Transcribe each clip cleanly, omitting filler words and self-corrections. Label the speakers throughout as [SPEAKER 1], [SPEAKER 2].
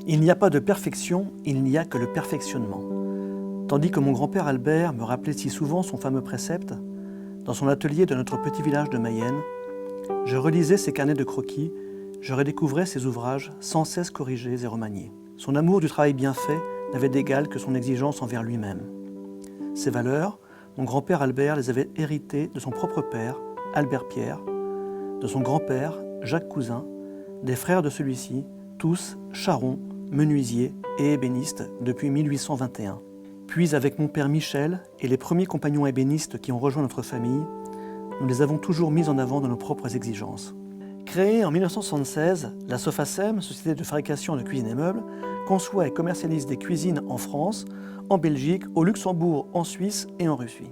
[SPEAKER 1] Il n'y a pas de perfection, il n'y a que le perfectionnement. Tandis que mon grand-père Albert me rappelait si souvent son fameux précepte, dans son atelier de notre petit village de Mayenne, je relisais ses carnets de croquis, je redécouvrais ses ouvrages sans cesse corrigés et remaniés. Son amour du travail bien fait n'avait d'égal que son exigence envers lui-même. Ces valeurs, mon grand-père Albert les avait héritées de son propre père, Albert Pierre, de son grand-père, Jacques Cousin, des frères de celui-ci, tous charrons, menuisiers et ébénistes depuis 1821. Puis avec mon père Michel et les premiers compagnons ébénistes qui ont rejoint notre famille, nous les avons toujours mis en avant dans nos propres exigences. Créée en 1976, la Sofacem, société de fabrication de cuisine et meubles, conçoit et commercialise des cuisines en France, en Belgique, au Luxembourg, en Suisse et en Russie.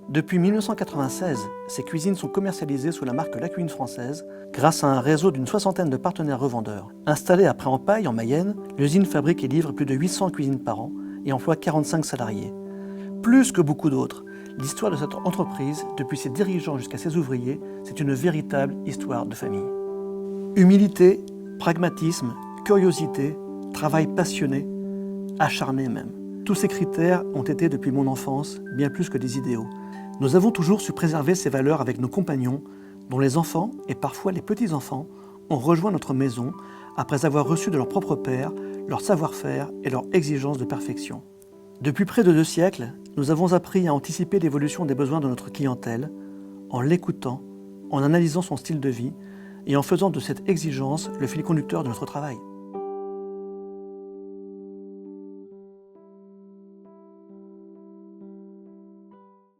[SPEAKER 1] Depuis 1996, ces cuisines sont commercialisées sous la marque La Cuisine Française grâce à un réseau d'une soixantaine de partenaires revendeurs. Installée à Pré-en-Paille, en Mayenne, l'usine fabrique et livre plus de 800 cuisines par an et emploie 45 salariés. Plus que beaucoup d'autres, l'histoire de cette entreprise, depuis ses dirigeants jusqu'à ses ouvriers, c'est une véritable histoire de famille. Humilité, pragmatisme, curiosité, travail passionné, acharné même. Tous ces critères ont été depuis mon enfance bien plus que des idéaux. Nous avons toujours su préserver ces valeurs avec nos compagnons, dont les enfants et parfois les petits-enfants ont rejoint notre maison après avoir reçu de leur propre père leur savoir-faire et leur exigence de perfection. Depuis près de 2 siècles, nous avons appris à anticiper l'évolution des besoins de notre clientèle en l'écoutant, en analysant son style de vie et en faisant de cette exigence le fil conducteur de notre travail.